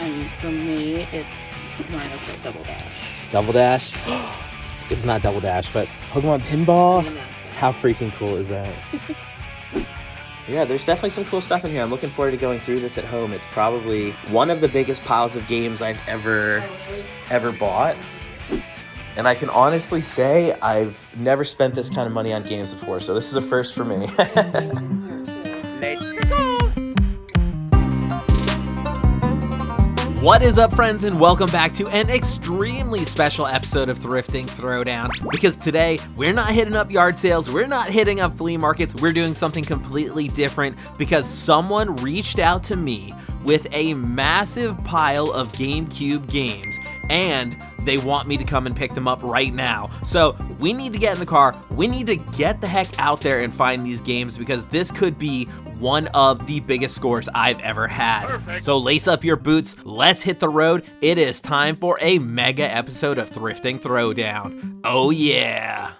And for me, it's Mario Kart Double Dash. Double Dash? It's not Double Dash, but Pokemon Pinball? How freaking cool is that? Yeah, there's definitely some cool stuff in here. I'm looking forward to going through this at home. It's probably one of the biggest piles of games I've ever bought. And I can honestly say I've never spent this kind of money on games before, so this is a first for me. Let's go! What is up, friends, and welcome back to an extremely special episode of Thrifting Throwdown. Because today, we're not hitting up yard sales, we're not hitting up flea markets, we're doing something completely different because someone reached out to me with a massive pile of GameCube games, and they want me to come and pick them up right now. So we need to get in the car, we need to get the heck out there and find these games because this could be one of the biggest scores I've ever had. Perfect. So lace up your boots, let's hit the road. It is time for a mega episode of Thrifting Throwdown. Oh yeah.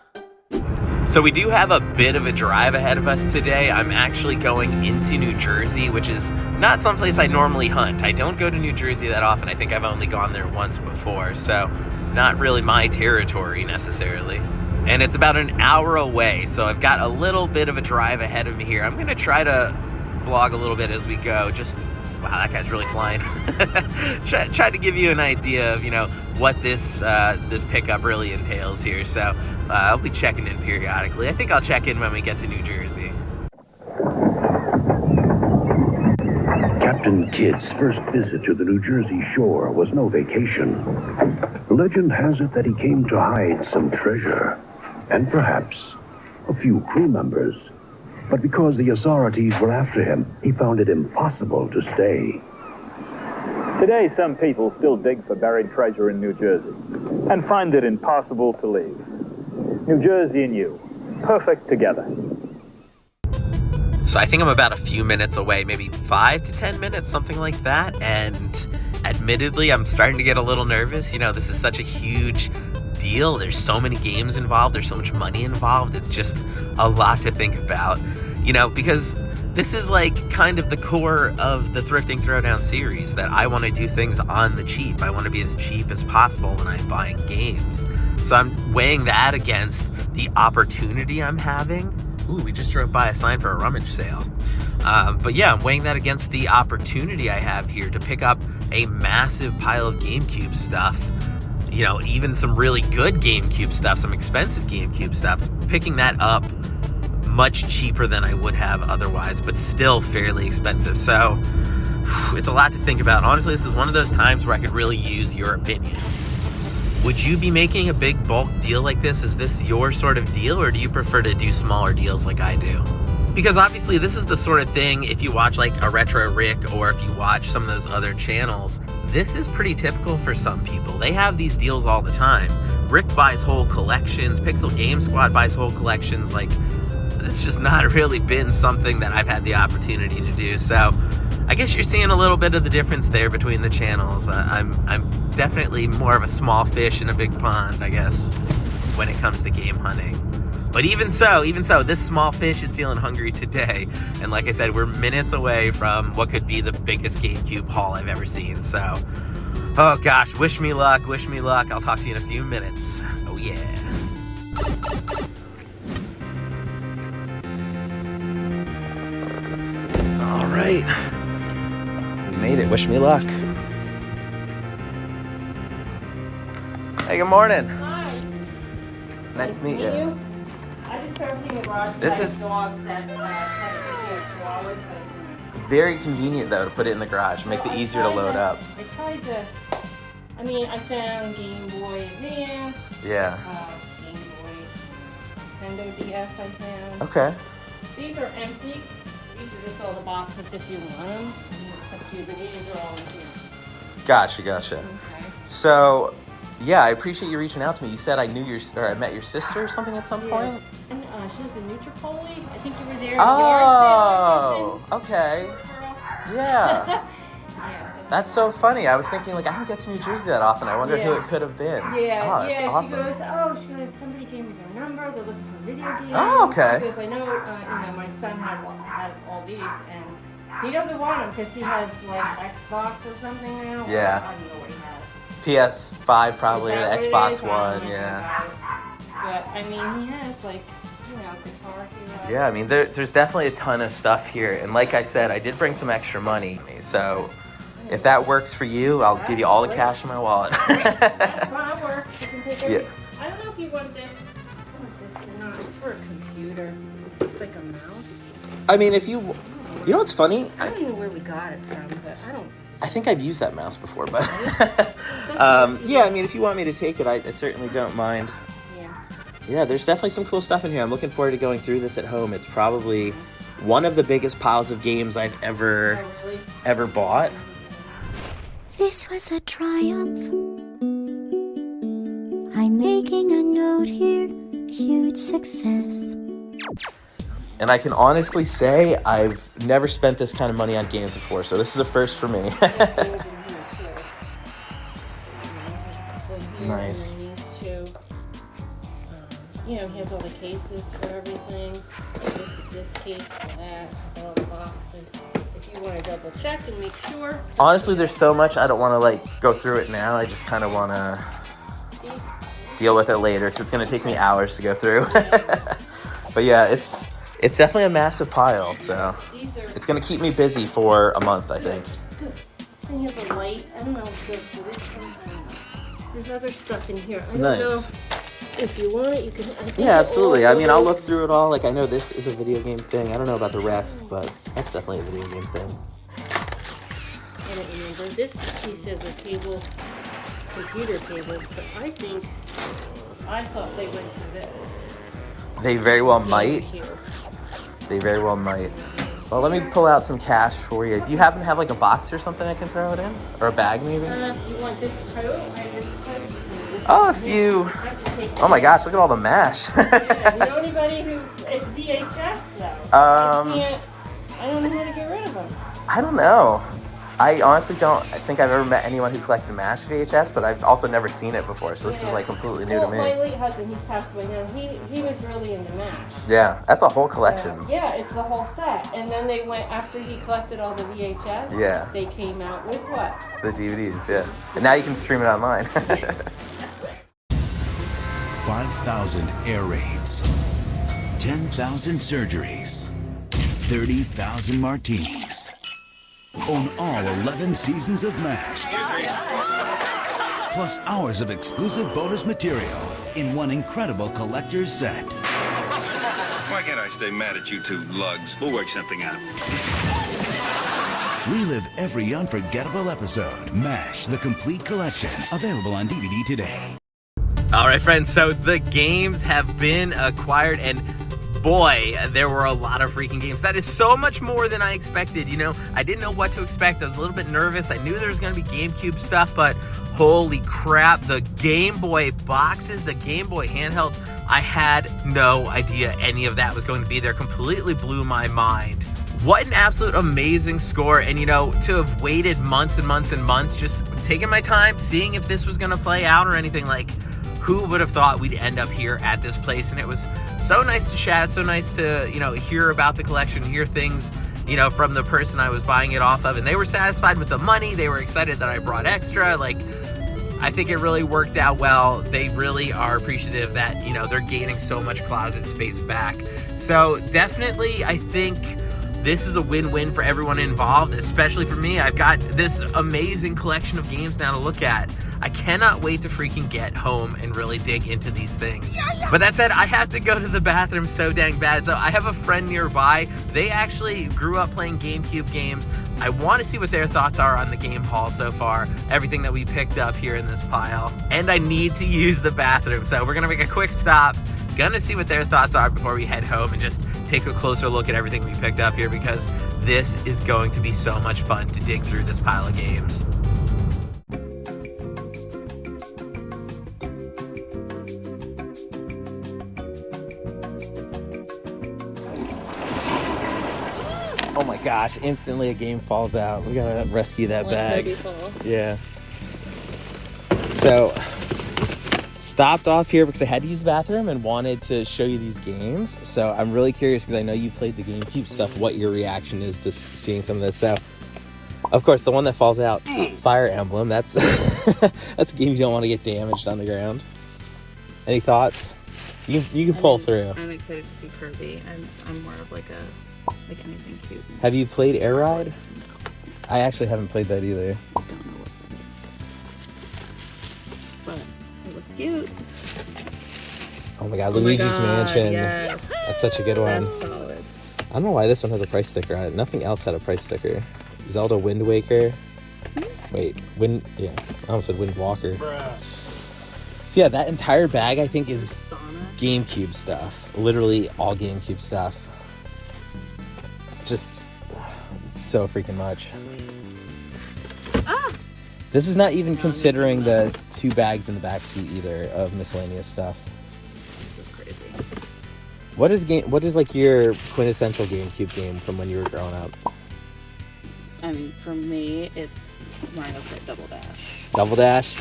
So we do have a bit of a drive ahead of us today. I'm actually going into New Jersey, which is not someplace I normally hunt. I don't go to New Jersey that often. I think I've only gone there once before, so not really my territory necessarily. And it's about an hour away, so I've got a little bit of a drive ahead of me here. I'm gonna try to vlog a little bit as we go. Just, wow, that guy's really flying. try to give you an idea of, what this pickup really entails here. So I'll be checking in periodically. I think I'll check in when we get to New Jersey. Captain Kidd's first visit to the New Jersey shore was no vacation. Legend has it that he came to hide some treasure, and perhaps a few crew members. But because the authorities were after him, he found it impossible to stay. Today, some people still dig for buried treasure in New Jersey and find it impossible to leave. New Jersey and you, perfect together. So I think I'm about a few minutes away, maybe 5 to 10 minutes, something like that. And admittedly, I'm starting to get a little nervous. This is such a huge deal. There's so many games involved. There's so much money involved. It's just a lot to think about, because this is like kind of the core of the Thrifting Throwdown series, that I want to do things on the cheap. I want to be as cheap as possible when I'm buying games. So I'm weighing that against the opportunity I'm having. Ooh, we just drove by a sign for a rummage sale. But yeah, I'm weighing that against the opportunity I have here to pick up a massive pile of GameCube stuff. Even some really good GameCube stuff, some expensive GameCube stuff. Picking that up much cheaper than I would have otherwise, but still fairly expensive. So it's a lot to think about. Honestly, this is one of those times where I could really use your opinion. Would you be making a big bulk deal like this? Is this your sort of deal, or do you prefer to do smaller deals like I do? Because obviously this is the sort of thing, if you watch like a Retro Rick, or if you watch some of those other channels, this is pretty typical for some people. They have these deals all the time. Rick buys whole collections, Pixel Game Squad buys whole collections. Like, it's just not really been something that I've had the opportunity to do. So I guess you're seeing a little bit of the difference there between the channels. I'm definitely more of a small fish in a big pond, I guess, when it comes to game hunting. But even so, this small fish is feeling hungry today. And like I said, we're minutes away from what could be the biggest GameCube haul I've ever seen. So, oh gosh, wish me luck. I'll talk to you in a few minutes. Oh yeah. All right. We made it. Wish me luck. Hey, good morning. Hi. Nice to meet you. I just put everything in the garage. This is dogs that have chihuahuas. very convenient though to put it in the garage. Makes it easier to load up. I tried to. I found Game Boy Advance. Yeah. Game Boy, Nintendo DS. I found. Okay. These are empty. These are just all the boxes if you want them. It's up to you, but these are all in here. Gotcha. Okay. So, yeah, I appreciate you reaching out to me. You said I met your sister or something at some point? And she was in Nutri-Poli. I think you were there at the yard sale or something. Okay. Short girl. Yeah. Yeah. That's so funny. I was thinking, I don't get to New Jersey that often. I wonder who it could have been. Yeah, oh, that's awesome. she goes, somebody gave me their number. They're looking for video games. Oh, okay. She goes, I know, my son has all these, and He doesn't want them because he has like Xbox or something now. Yeah. I don't know what he has. PS5 probably, Is or that the what it Xbox is? I One, don't know yeah. about it. But I mean, he has like, Guitar Hero. Yeah, I mean, there's definitely a ton of stuff here. And like I said, I did bring some extra money. So if that works for you, I'll give you all the cash in my wallet. That's fine, works. You can take Yeah. everything. I don't know if you want this. I want this or not. It's for a computer. It's like a mouse. I mean, if you know what's funny? I don't even know where we got it from, but I think I've used that mouse before, but Really? yeah, I mean, if you want me to take it, I certainly don't mind. Yeah, there's definitely some cool stuff in here. I'm looking forward to going through this at home. It's probably one of the biggest piles of games I've ever bought. This was a triumph. I'm making a note here. Huge success. And I can honestly say I've never spent this kind of money on games before, so this is a first for me. Nice. He has all the cases for everything. This is this case for that. All the boxes. If you want to double check and make sure. Honestly, there's so much I don't want to like go through it now. I just kind of want to deal with it later because it's going to take me hours to go through. But yeah, it's definitely a massive pile, so it's going to keep me busy for a month, I think. Good. And he has a light. I don't know if it goes to this one. I don't know. There's other stuff in here. I don't know. If you want it, you can. Yeah, absolutely. I mean, I'll look through it all. Like, I know this is a video game thing. I don't know about the rest, but that's definitely a video game thing. I don't remember. This, he says, are computer cables, but I thought they went to this. They very well might. They very well might. Well, let me pull out some cash for you. Do you happen to have like a box or something I can throw it in? Or a bag maybe? You want this too? Oh, if you... Oh my gosh, look at all the mash. Yeah, you know anybody who... It's VHS though. I don't know how to get rid of them. I don't know. I honestly don't think I've ever met anyone who collected MASH VHS, but I've also never seen it before, so this is like completely new to me. My late husband, he's passed away now, he was really into MASH. Yeah, that's a whole collection. Yeah, it's the whole set. And then they went, after he collected all the VHS, they came out with what? The DVDs, yeah. And now you can stream it online. 5,000 air raids, 10,000 surgeries, 30,000 martinis. Own all 11 seasons of MASH. Plus hours of exclusive bonus material in one incredible collector's set. Why can't I stay mad at you two lugs? We'll work something out. Relive every unforgettable episode. MASH, the complete collection. Available on DVD today. All right, friends, so the games have been acquired, and boy, there were a lot of freaking games. That is so much more than I expected. You know, I didn't know what to expect. I was a little bit nervous. I knew there was going to be GameCube stuff, but holy crap, the Game Boy boxes, the Game Boy handhelds, I had no idea any of that was going to be there. Completely blew my mind. What an absolute amazing score. And, you know, to have waited months and months and months, just taking my time, seeing if this was going to play out or anything, like, who would have thought we'd end up here at this place? And it was so nice to chat, so nice to, you know, hear about the collection, hear things, you know, from the person I was buying it off of. And they were satisfied with the money. They were excited that I brought extra. Like, I think it really worked out well. They really are appreciative that, you know, they're gaining so much closet space back. So definitely, I think this is a win-win for everyone involved, especially for me. I've got this amazing collection of games now to look at. I cannot wait to freaking get home and really dig into these things. But that said, I have to go to the bathroom so dang bad. So I have a friend nearby. They actually grew up playing GameCube games. I want to see what their thoughts are on the game haul so far, everything that we picked up here in this pile. And I need to use the bathroom. So we're gonna make a quick stop. Gonna see what their thoughts are before we head home and just take a closer look at everything we picked up here, because this is going to be so much fun to dig through this pile of games. Oh my gosh, instantly a game falls out. We gotta rescue that bag. Yeah. So, stopped off here because I had to use the bathroom and wanted to show you these games. So I'm really curious because I know you played the GameCube stuff, what your reaction is to seeing some of this. So, of course, the one that falls out, Fire Emblem, that's that's a game you don't want to get damaged on the ground. Any thoughts? You can pull through. I'm excited to see Kirby. I'm more of like anything cute. Have you played Air Ride? No. I actually haven't played that either. I don't know what that is. But it looks cute. Oh my god, Luigi's Mansion. Yes. That's such a good one. That's solid. I don't know why this one has a price sticker on it. Nothing else had a price sticker. Zelda Wind Waker. Wait, yeah, I almost said Wind Walker. So yeah, that entire bag I think is GameCube stuff. Literally all GameCube stuff. Just, it's so freaking much. This is not even considering the 2 bags in the back seat either of miscellaneous stuff. This is crazy. What is like your quintessential GameCube game from when you were growing up? I mean, for me, it's Mario Kart Double Dash. Double Dash?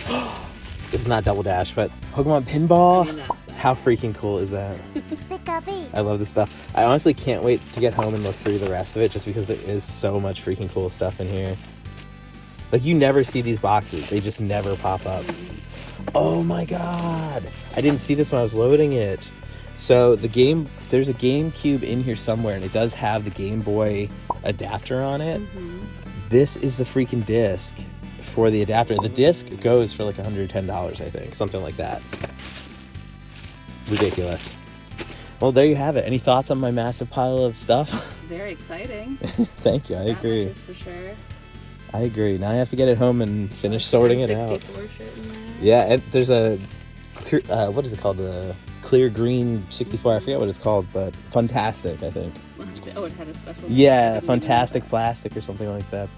It's not Double Dash, but Pokemon Pinball? I mean, that's bad. How freaking cool is that? I love this stuff. I honestly can't wait to get home and look through the rest of it just because there is so much freaking cool stuff in here. Like, you never see these boxes. They just never pop up. Oh my god! I didn't see this when I was loading it. So there's a GameCube in here somewhere, and it does have the Game Boy adapter on it. This is the freaking disc for the adapter. The disc goes for like $110, I think, something like that. Ridiculous. Well, there you have it. Any thoughts on my massive pile of stuff? Very exciting. Thank you. I agree. That for sure. I agree. Now I have to get it home and finish sorting it out. 64 shit in there. Yeah, and there's a clear, what is it called? The clear green 64. I forget what it's called, but Fantastic, I think. Oh, it had a special. Yeah, Fantastic Plastic or something like that.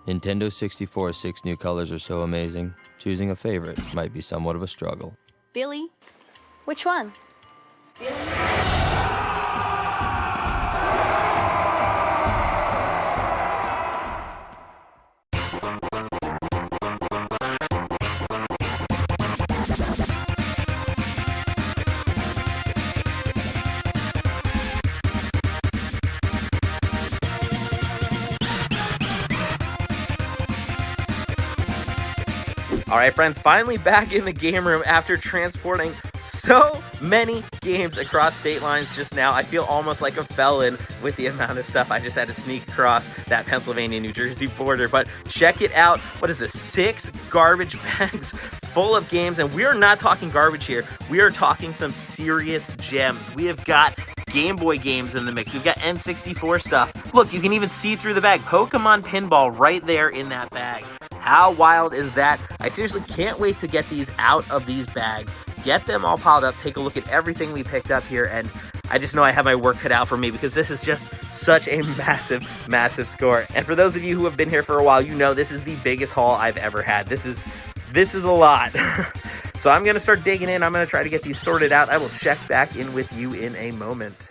Nintendo 64's 6 new colors are so amazing, choosing a favorite might be somewhat of a struggle. Billy? Which one? All right, friends, finally back in the game room after transporting so many games across state lines just now. I feel almost like a felon with the amount of stuff I just had to sneak across that Pennsylvania-New Jersey border. But check it out. What is this? 6 garbage bags full of games. And we are not talking garbage here. We are talking some serious gems. We have got Game Boy games in the mix. We've got N64 stuff. Look, you can even see through the bag. Pokemon Pinball right there in that bag. How wild is that? I seriously can't wait to get these out of these bags, get them all piled up, take a look at everything we picked up here, and I just know I have my work cut out for me because this is just such a massive, massive score. And for those of you who have been here for a while, you know this is the biggest haul I've ever had. This is a lot. So I'm going to start digging in. I'm going to try to get these sorted out. I will check back in with you in a moment.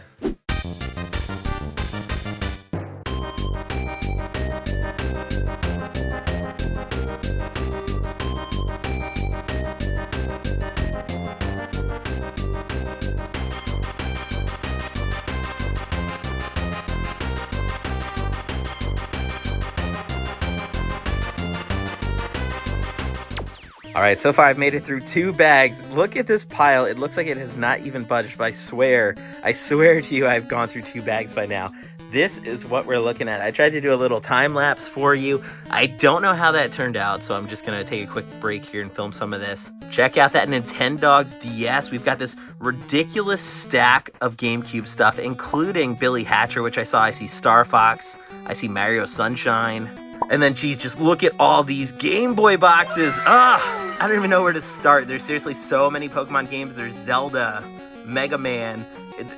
All right, so far I've made it through 2 bags. Look at this pile. It looks like it has not even budged, but I swear to you I've gone through 2 bags by now. this is what we're looking at. I tried to do a little time lapse for you. I don't know how that turned out, so I'm just gonna take a quick break here and film some of this. Check out that Nintendogs DS. We've got this ridiculous stack of GameCube stuff, including Billy Hatcher, which I see Star Fox, I see Mario Sunshine, and then geez, just look at all these Game Boy boxes. I don't even know where to start. There's seriously so many Pokemon games. There's Zelda, Mega Man.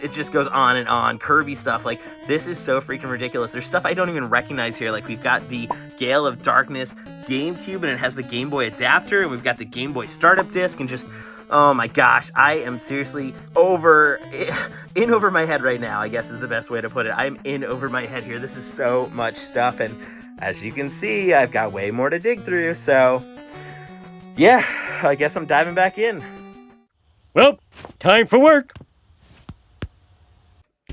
It just goes on and on. Kirby stuff. Like, this is so freaking ridiculous. There's stuff I don't even recognize here. Like, we've got the Gale of Darkness GameCube, and it has the Game Boy adapter, and we've got the Game Boy startup disc, and just, oh my gosh, I am seriously in over my head right now, I guess is the best way to put it. I'm in over my head here. This is so much stuff, and as you can see, I've got way more to dig through, so yeah, I guess I'm diving back in. Well, time for work.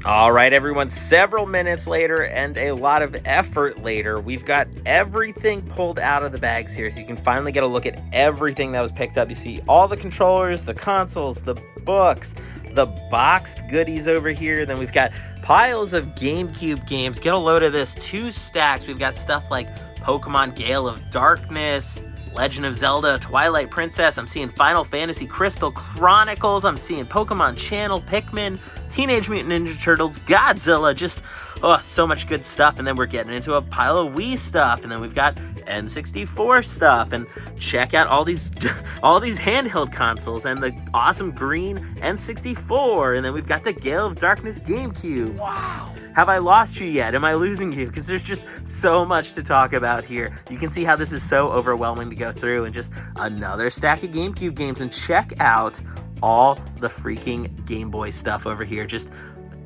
All right, everyone, several minutes later and a lot of effort later, we've got everything pulled out of the bags here, so you can finally get a look at everything that was picked up. You see all the controllers, the consoles, the books, the boxed goodies over here. Then we've got piles of GameCube games. Get a load of this, 2 stacks. We've got stuff like Pokemon Gale of Darkness, Legend of Zelda, Twilight Princess. I'm seeing Final Fantasy Crystal Chronicles. I'm seeing Pokemon Channel, Pikmin, Teenage Mutant Ninja Turtles, Godzilla, just, oh, so much good stuff. And then we're getting into a pile of Wii stuff, and then we've got N64 stuff, and check out all these handheld consoles and the awesome green N64, and then we've got the Gale of Darkness GameCube. Wow! Have I lost you yet? Am I losing you? Because there's just so much to talk about here. You can see how this is so overwhelming to go through, and just another stack of GameCube games, and check out all the freaking Game Boy stuff over here. Just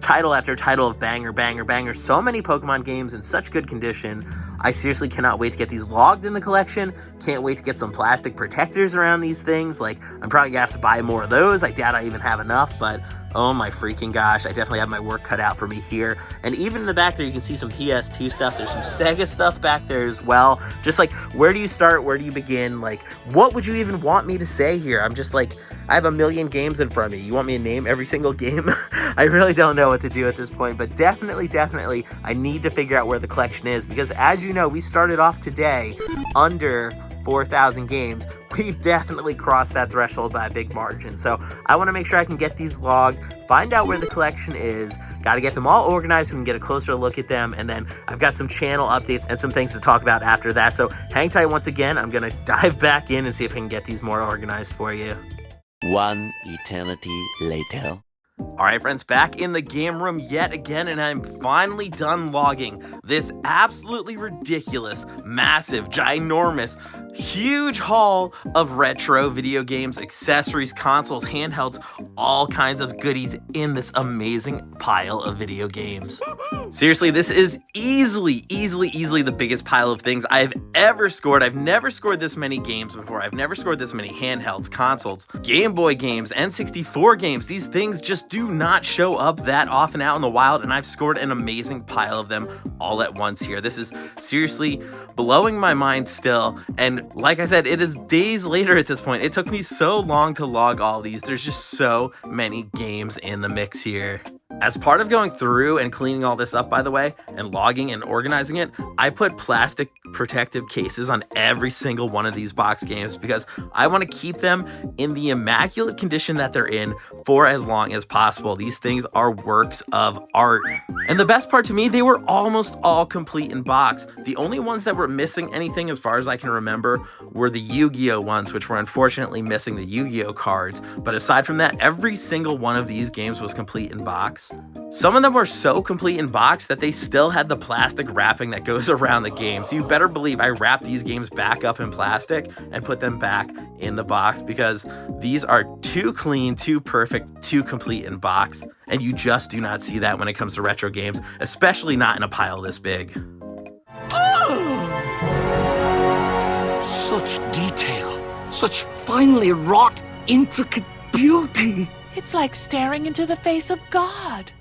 title after title of banger, banger, banger. So many Pokemon games in such good condition. I seriously cannot wait to get these logged in the collection. Can't wait to get some plastic protectors around these things. Like, I'm probably gonna have to buy more of those. I doubt I even have enough, but oh my freaking gosh, I definitely have my work cut out for me here. And even in the back there, you can see some PS2 stuff. There's some Sega stuff back there as well. Just like, where do you start? Where do you begin? Like, what would you even want me to say here? I'm just like, I have a million games in front of me. You want me to name every single game? I really don't know what to do at this point, but definitely, I need to figure out where the collection is, because as you know, we started off today under 4,000 games. We've definitely crossed that threshold by a big margin. So I want to make sure I can get these logged, find out where the collection is, got to get them all organized so we can get a closer look at them, and then I've got some channel updates and some things to talk about after that. So hang tight once again. I'm going to dive back in and see if I can get these more organized for you. One eternity later. All right, friends, back in the game room yet again, and I'm finally done logging this absolutely ridiculous, massive, ginormous, huge haul of retro video games, accessories, consoles, handhelds, all kinds of goodies in this amazing pile of video games. Seriously, this is easily the biggest pile of things I've ever scored. I've never scored this many games before. I've never scored this many handhelds, consoles, Game Boy games, N64 games. These things just do not show up that often out in the wild, and I've scored an amazing pile of them all at once here. This is seriously blowing my mind still, and like I said, it is days later at this point. It took me so long to log all these. There's just so many games in the mix here. As part of going through and cleaning all this up, by the way, and logging and organizing it, I put plastic protective cases on every single one of these box games because I want to keep them in the immaculate condition that they're in for as long as possible. These things are works of art. And the best part to me, they were almost all complete in box. The only ones that were missing anything, as far as I can remember, were the Yu-Gi-Oh ones, which were unfortunately missing the Yu-Gi-Oh cards. But aside from that, every single one of these games was complete in box. Some of them were so complete in box that they still had the plastic wrapping that goes around the game. So you better believe I wrapped these games back up in plastic and put them back in the box because these are too clean, too perfect, too complete in box. And you just do not see that when it comes to retro games, especially not in a pile this big. Such detail, such finely wrought, intricate beauty. It's like staring into the face of God.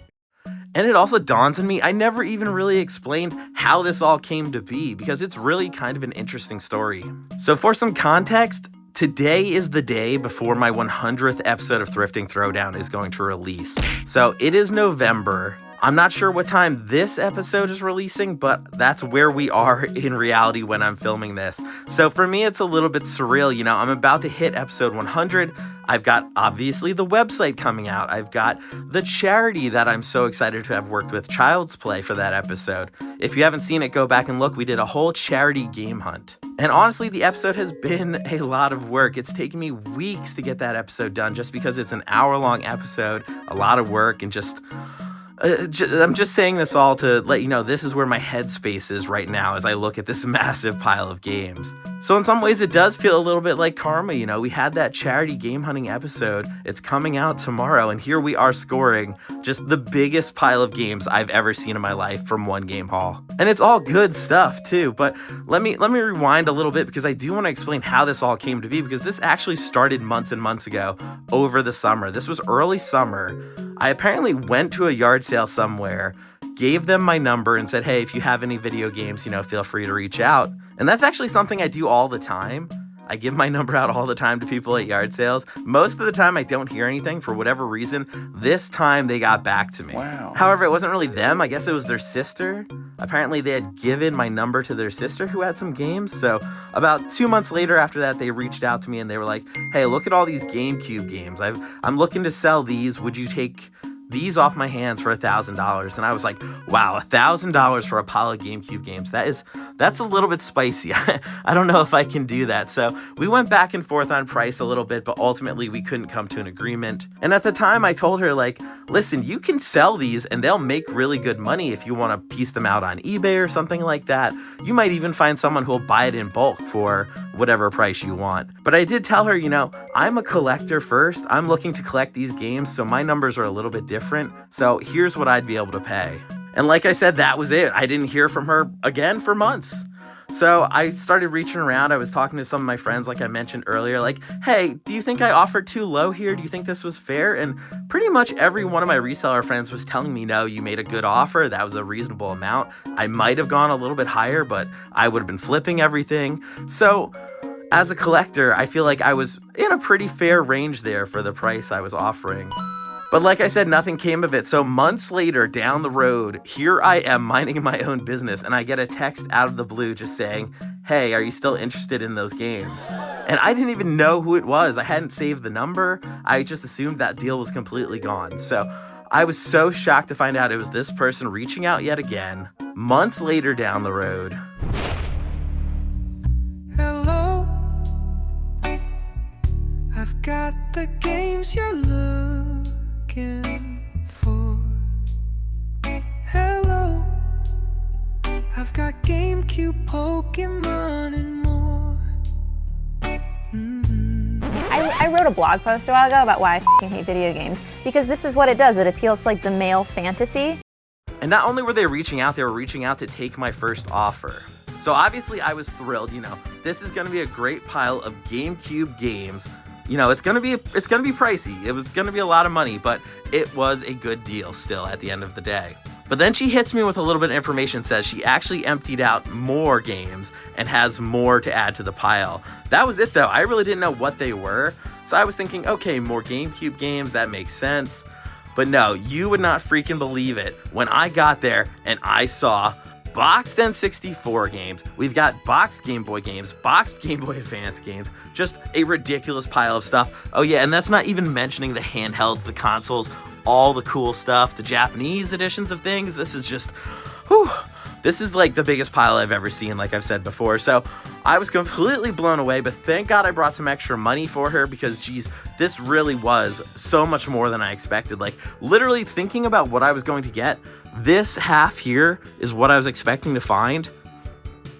And it also dawns on me, I never even really explained how this all came to be because it's really kind of an interesting story. So for some context, today is the day before my 100th episode of Thrifting Throwdown is going to release. So it is November, I'm not sure what time this episode is releasing, but that's where we are in reality when I'm filming this. So for me, it's a little bit surreal. You know, I'm about to hit episode 100. I've got, obviously, the website coming out. I've got the charity that I'm so excited to have worked with, Child's Play, for that episode. If you haven't seen it, go back and look. We did a whole charity game hunt. And honestly, the episode has been a lot of work. It's taken me weeks to get that episode done just because it's an hour-long episode, a lot of work, and I'm just saying this all to let you know this is where my headspace is right now as I look at this massive pile of games. So in some ways it does feel a little bit like karma, you know. We had that charity game hunting episode. It's coming out tomorrow, and here we are scoring just the biggest pile of games I've ever seen in my life from one game haul. And it's all good stuff too, but let me rewind a little bit because I do want to explain how this all came to be, because this actually started months and months ago over the summer. This was early summer. I apparently went to a yard sale somewhere, gave them my number and said, hey, if you have any video games, you know, feel free to reach out. And that's actually something I do all the time. I give my number out all the time to people at yard sales. Most of the time I don't hear anything for whatever reason. This time they got back to me. Wow. However, it wasn't really them. I guess it was their sister. Apparently they had given my number to their sister who had some games. So about 2 months later after that, they reached out to me and they were like, hey, look at all these GameCube games. I'm looking to sell these. Would you take these off my hands for $1,000? And I was like, wow, $1,000 for a pile of GameCube games. That's a little bit spicy. I don't know if I can do that. So we went back and forth on price a little bit, but ultimately we couldn't come to an agreement. And at the time I told her, like, listen, you can sell these and they'll make really good money if you want to piece them out on eBay or something like that. You might even find someone who'll buy it in bulk for whatever price you want. But I did tell her, you know, I'm a collector first. I'm looking to collect these games, so my numbers are a little bit different. So here's what I'd be able to pay. And like I said, that was it. I didn't hear from her again for months. So I started reaching around. I was talking to some of my friends, like I mentioned earlier, like, hey, do you think I offered too low here? Do you think this was fair? And pretty much every one of my reseller friends was telling me, no, you made a good offer. That was a reasonable amount. I might have gone a little bit higher, but I would have been flipping everything. So as a collector, I feel like I was in a pretty fair range there for the price I was offering. But like I said, nothing came of it. So months later, down the road, here I am minding my own business, and I get a text out of the blue just saying, hey, are you still interested in those games? And I didn't even know who it was. I hadn't saved the number. I just assumed that deal was completely gone. So I was so shocked to find out it was this person reaching out yet again, months later down the road. Hello, I've got the games you're looking for. Hello, I've got GameCube, Pokemon, and more. I wrote a blog post a while ago about why I f***ing hate video games, because this is what it does. It appeals to like the male fantasy. And not only were they reaching out to take my first offer. So obviously I was thrilled, you know, this is gonna be a great pile of GameCube games. You know, it's gonna be pricey. It was gonna be a lot of money, but it was a good deal still at the end of the day. But then she hits me with a little bit of information, says she actually emptied out more games and has more to add to the pile. That was it though. I really didn't know what they were. So I was thinking, okay, more GameCube games, that makes sense. But no, you would not freaking believe it when I got there and I saw boxed N64 games. We've got boxed Game Boy games, boxed Game Boy Advance games, just a ridiculous pile of stuff. Oh yeah, and that's not even mentioning the handhelds, the consoles, all the cool stuff, the Japanese editions of things. This is just, whew. This is like the biggest pile I've ever seen, like I've said before. So I was completely blown away, but thank God I brought some extra money for her because, geez, this really was so much more than I expected. Like, literally thinking about what I was going to get, this half here is what I was expecting to find.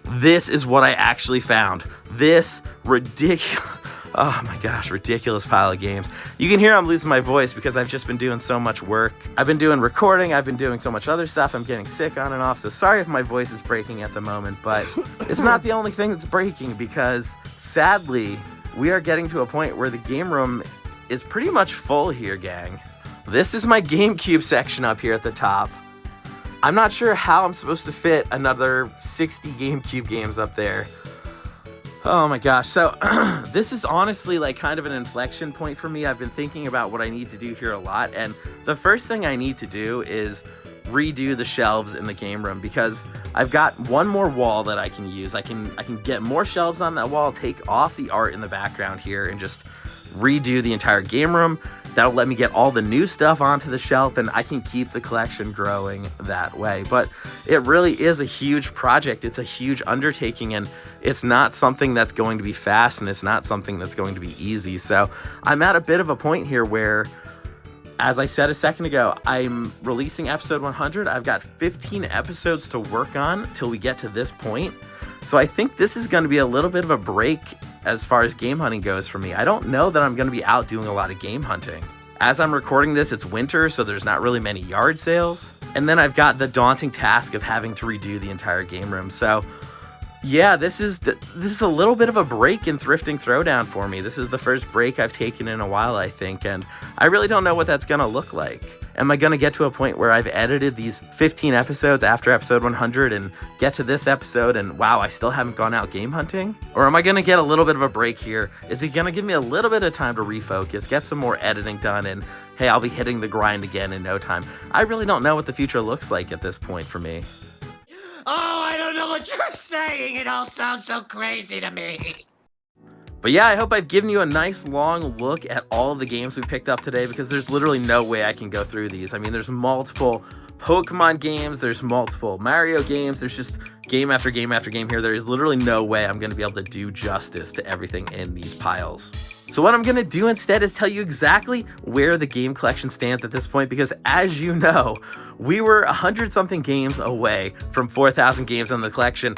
This is what I actually found. This ridiculous, oh my gosh, ridiculous pile of games. You can hear I'm losing my voice because I've just been doing so much work. I've been doing recording, I've been doing so much other stuff. I'm getting sick on and off, so sorry if my voice is breaking at the moment, but it's not the only thing that's breaking because sadly, we are getting to a point where the game room is pretty much full here, gang. This is my GameCube section up here at the top. I'm not sure how I'm supposed to fit another 60 GameCube games up there. Oh my gosh. So this is honestly like kind of an inflection point for me. I've been thinking about what I need to do here a lot. And the first thing I need to do is redo the shelves in the game room because I've got one more wall that I can use. I can get more shelves on that wall, take off the art in the background here, and just redo the entire game room. That'll let me get all the new stuff onto the shelf, and I can keep the collection growing that way. But it really is a huge project. It's a huge undertaking, and it's not something that's going to be fast, and it's not something that's going to be easy. So I'm at a bit of a point here where, as I said a second ago, I'm releasing episode 100. I've got 15 episodes to work on till we get to this point. So I think this is going to be a little bit of a break as far as game hunting goes for me. I don't know that I'm going to be out doing a lot of game hunting. As I'm recording this, it's winter, so there's not really many yard sales. And then I've got the daunting task of having to redo the entire game room. So yeah, this is a little bit of a break in Thrifting Throwdown for me. This is the first break I've taken in a while, I think, and I really don't know what that's going to look like. Am I going to get to a point where I've edited these 15 episodes after episode 100 and get to this episode and wow, I still haven't gone out game hunting? Or am I going to get a little bit of a break here? Is it going to give me a little bit of time to refocus, get some more editing done, and hey, I'll be hitting the grind again in no time? I really don't know what the future looks like at this point for me. Oh, I don't know what you're saying. It all sounds so crazy to me. But yeah, I hope I've given you a nice long look at all of the games we picked up today, because there's literally no way I can go through these. I mean, there's multiple Pokemon games, there's multiple Mario games, there's just game after game after game here. There is literally no way I'm going to be able to do justice to everything in these piles. So what I'm going to do instead is tell you exactly where the game collection stands at this point, because as you know, we were 100-something games away from 4,000 games in the collection,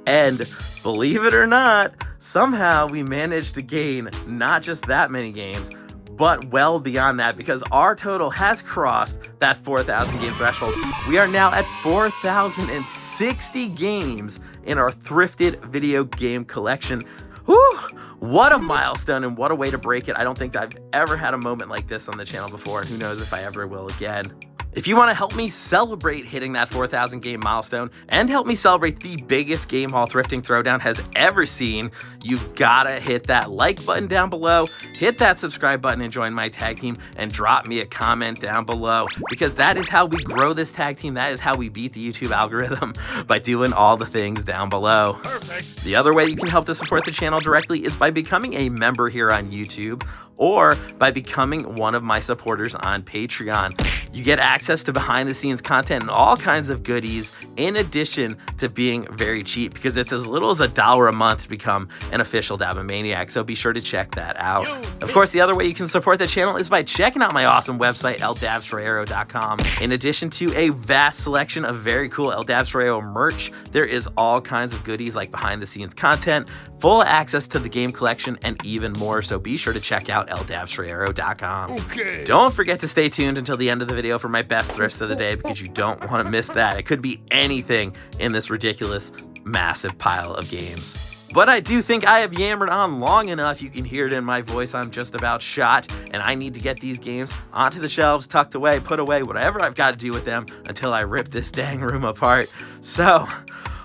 and believe it or not, somehow we managed to gain not just that many games, but well beyond that, because our total has crossed that 4,000 game threshold. We are now at 4,060 games in our thrifted video game collection. Whew, what a milestone and what a way to break it. I don't think I've ever had a moment like this on the channel before, and who knows if I ever will again. If you want to help me celebrate hitting that 4,000 game milestone and help me celebrate the biggest game haul Thrifting Throwdown has ever seen, you've got to hit that like button down below, hit that subscribe button and join my tag team, and drop me a comment down below, because that is how we grow this tag team. That is how we beat the YouTube algorithm, by doing all the things down below. Perfect. The other way you can help to support the channel directly is by becoming a member here on YouTube, or by becoming one of my supporters on Patreon. You get access to behind the scenes content and all kinds of goodies, in addition to being very cheap, because it's as little as $1 a month to become an official Dabomaniac, so be sure to check that out. Of course, the other way you can support the channel is by checking out my awesome website, eldabstrayero.com. In addition to a vast selection of very cool Eldabstrayero merch, there is all kinds of goodies like behind the scenes content, full access to the game collection, and even more, so be sure to check out eldabstrayero.com. Okay. Don't forget to stay tuned until the end of the video for my best thrifts of the day, because you don't want to miss that. It could be anything in this ridiculous, massive pile of games. But I do think I have yammered on long enough. You can hear it in my voice. I'm just about shot, and I need to get these games onto the shelves, tucked away, put away, whatever I've got to do with them until I rip this dang room apart. So,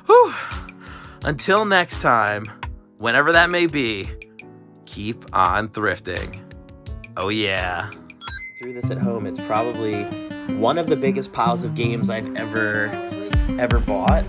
whew, until next time, whenever that may be, keep on thrifting. Oh yeah. Through this at home, it's probably one of the biggest piles of games I've ever bought.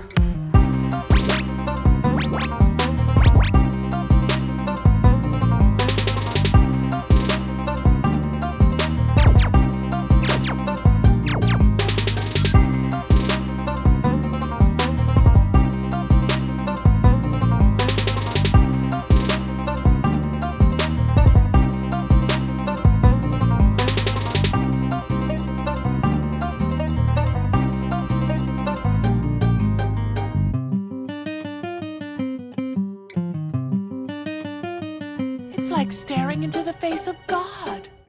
It's like staring into the face of God.